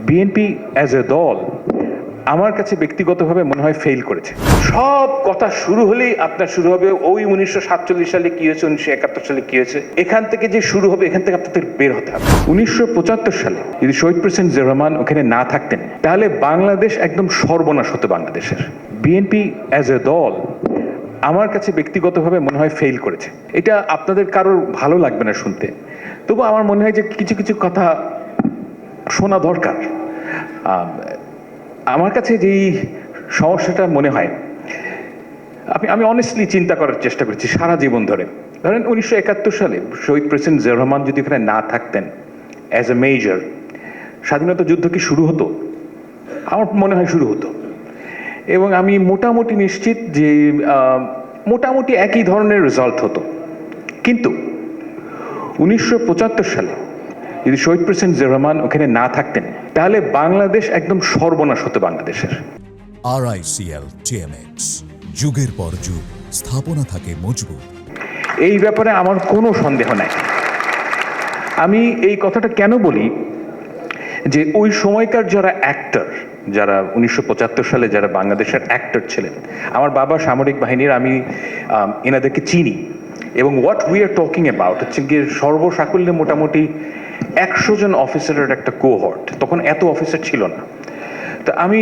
BNP as a দল আমার কাছে ব্যক্তিগতভাবে মনে হয় ফেল করেছে। সব কথা শুরু হলেই আপনার শুরু হবে ওই 1947 সালে কি হয়েছে, 1971 সালে কি হয়েছে, এখান থেকে যে শুরু হবে এখান থেকে আপনাদের বের হতে হবে। 1975 সালে যদি শহীদ প্রেসিডেন্ট জিয়াউর রহমান ওখানে না থাকতেন তাহলে বাংলাদেশ একদম সর্বনাশ হতো বাংলাদেশের। বিএনপি অ্যাজ এ দল আমার কাছে ব্যক্তিগতভাবে মনে হয় ফেল করেছে। এটা আপনাদের কারোর ভালো লাগবে না শুনতে, তবু আমার মনে হয় যে কিছু কিছু কথা শোনা দরকার। আমার কাছে যেই সমস্যাটা মনে হয়, আমি অনেস্টলি চিন্তা করার চেষ্টা করেছি সারা জীবন ধরে। ধরেন 1971 সালে শহীদ প্রেসিডেন্ট জিয়াউর রহমান যদি এখানে না থাকতেন অ্যাজ এ মেজর, স্বাধীনতা যুদ্ধ কি শুরু হতো? আমার মনে হয় শুরু হতো, এবং আমি মোটামুটি নিশ্চিত যে মোটামুটি একই ধরনের রেজাল্ট হতো। কিন্তু 1975 সালে যদি শহীদ প্রেসিডেন্ট জিয়াউর রহমান ওখানে না থাকতেন তাহলে বাংলাদেশ একদম সর্বনাশ হতো বাংলাদেশের। RICL TMX, যুগের পর যুগ স্থাপনা থাকে মজবুত। এই ব্যাপারে আমার কোনো সন্দেহ নাই। আমি এই কথাটা কেন বলি, যে ওই সময়কার যারা অ্যাক্টর, যারা 1975 সালে যারা বাংলাদেশের অ্যাক্টর ছিলেন, আমার বাবা সামরিক বাহিনীর, আমি এনাদেরকে চিনি, এবং what we are talking about হচ্ছে গিয়ে সর্বসাকুল্যে মোটামুটি 100 জন অফিসারের একটা কোহর্ট। তখন এত অফিসার ছিল না। তো আমি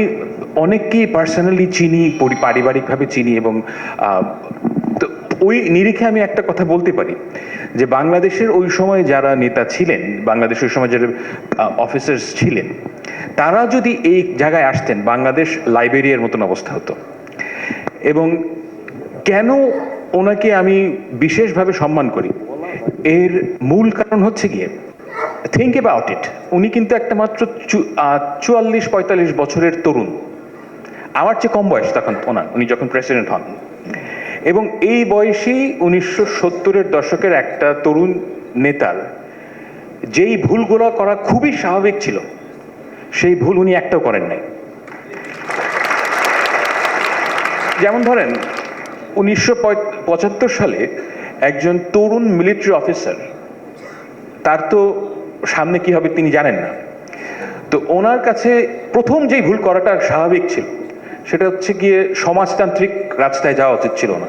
অনেককেই পার্সোনালি চিনি, পারিবারিকভাবে চিনি, এবং তো ওই নিরিখে আমি একটা কথা বলতে পারি যে বাংলাদেশের ওই সময় যারা নেতা ছিলেন, বাংলাদেশের ওই সময় যারা অফিসার্স ছিলেন, তারা যদি এই জায়গায় আসতেন বাংলাদেশ লাইবেরিয়ার মতন অবস্থা হতো। এবং কেন ওনাকে আমি বিশেষভাবে সম্মান করি, এর মূল কারণ হচ্ছে গিয়ে, থিঙ্ক অ্যাবাউট ইট, উনি কিন্তু একটা মাত্র 44-45 বছরের তরুণ, আমার চেয়ে কম বয়স তখন ওনার, উনি যখন প্রেসিডেন্ট হন। এবং এই বয়সেই 1970-এর দশকের একটা তরুণ নেতার যেই ভুলগুলো করা খুবই স্বাভাবিক ছিল, সেই ভুল উনি একটাও করেন নাই। যেমন ধরেন 1975 সালে একজন তরুণ মিলিটারি অফিসার, তার তো সামনে কি হবে তিনি জানেন না। তো ওনার কাছে প্রথম যেই ভুল করাটা স্বাভাবিক ছিল, সেটা হচ্ছে গিয়ে সমাজতান্ত্রিক রাস্তায় যাওয়া উচিত ছিল না।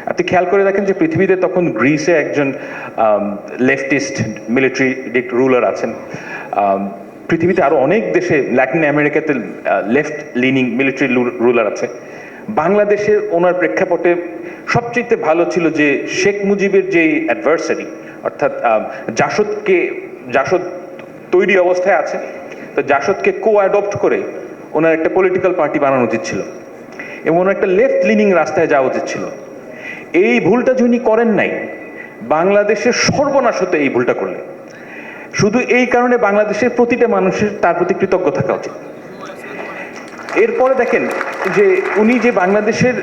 আপনি খেয়াল করে দেখেন যে পৃথিবীতে তখন গ্রিসে একজন লেফটিস্ট মিলিটারি রুলার আছেন, পৃথিবীতে আরো অনেক দেশে, ল্যাটিন আমেরিকাতে লেফট লিনিং মিলিটারি রুলার আছে। বাংলাদেশে ওনার প্রেক্ষাপটে সবচেয়ে ভালো ছিল যে শেখ মুজিবের যে অ্যাডভার্সারি, অর্থাৎ জাসদ তৈরি অবস্থায় আছে, তো জাসদকে অ্যাডপ্ট করে ওনার একটা পলিটিক্যাল পার্টি বানানো উচিত ছিল, এবং ওনার একটা লেফট লিনিং রাস্তায় যাওয়া উচিত ছিল। এই ভুলটা যিনি করেন নাই, বাংলাদেশের সর্বনাশ হতো এই ভুলটা করলে। শুধু এই কারণে বাংলাদেশের প্রতিটা মানুষের তার প্রতি কৃতজ্ঞ থাকা উচিত। এরপরে দেখেন যে উনি যে বাংলাদেশের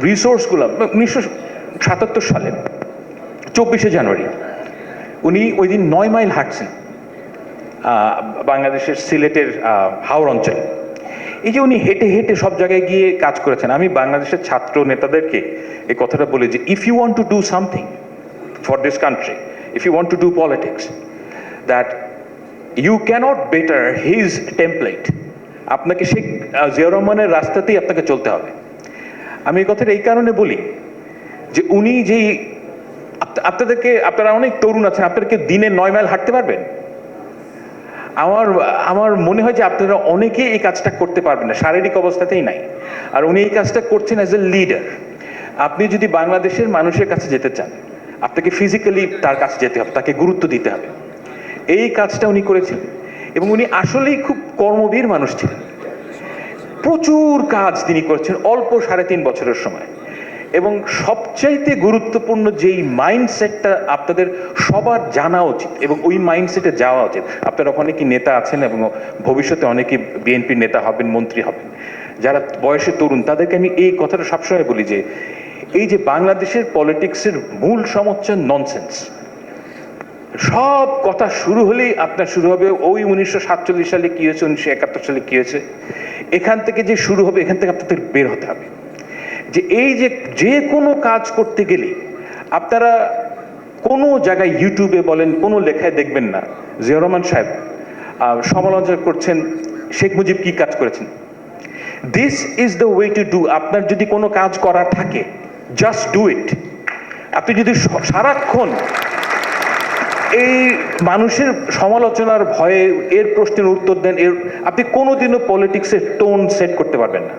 রিসোর্সগুলো, 1977 সালে 24শে জানুয়ারি উনি ওই দিন 9 মাইল হাঁটছেন বাংলাদেশের সিলেটের হাওড় অঞ্চলে। এই যে উনি হেঁটে হেঁটে সব জায়গায় গিয়ে কাজ করেছেন, আমি বাংলাদেশের ছাত্র নেতাদেরকে এই কথাটা বলি যে if you want to do something for this country, if you want to do politics, that you cannot better his template. আপনাকে শেখ জিয়াউর রহমানের রাস্তাতেই আপনাকে চলতে হবে। আমি এই কথাটা এই কারণে বলি যে উনি যেই আপনারা অনেক তরুণ আছেন, আপনাদেরকে দিনে 9 মাইল হাঁটতে পারবেন? আমার মনে হয় যে আপনারা অনেকে এই কাজটা করতে পারবেন না, শারীরিক অবস্থাতেই নাই। আর উনি এই কাজটা করছেন অ্যাজ এ লিডার। আপনি যদি বাংলাদেশের মানুষের কাছে যেতে চান, আপনাকে ফিজিক্যালি তার কাছে যেতে হবে, তাকে গুরুত্ব দিতে হবে। এই কাজটা উনি করেছেন, এবং উনি আসলেই খুব কর্মবীর মানুষ ছিলেন। প্রচুর কাজ তিনি করেছেন অল্প 3.5 বছরের সময়। এবং সবচাইতে গুরুত্বপূর্ণ যেই মাইন্ডসেটটা আপনাদের সবার জানা উচিত এবং ওই মাইন্ডসেটে যাওয়া উচিত, আপনারা অনেকে নেতা আছেন এবং ভবিষ্যতে অনেকে বিএনপির নেতা হবেন, মন্ত্রী হবেন, যারা বয়সে তরুণ, তাদেরকে আমি এই কথাটা সবসময় বলি যে এই যে বাংলাদেশের পলিটিক্সের মূল সমস্যা ননসেন্স। সব কথা শুরু হলেই আপনার শুরু হবে ওই 1947 সালে কি হয়েছে, 1971 সালে কি হয়েছে, এখান থেকে যে শুরু হবে এখান থেকে আপনাদের বের হতে হবে। যে এই যে কোনো কাজ করতে গেলে আপনারা কোনো জায়গায় ইউটিউবে বলেন, কোনো লেখায় দেখবেন না জিয়াউর রহমান সাহেব সমালোচনা করছেন শেখ মুজিব কি কাজ করেছেন। This is the way to do. আপনার যদি কোনো কাজ করার থাকে, জাস্ট ডু ইট। আপনি যদি সারাক্ষণ এই মানুষের সমালোচনার ভয়ে এর প্রশ্নের উত্তর দেন, আপনি কোনোদিনও পলিটিক্সের টোন সেট করতে পারবেন না।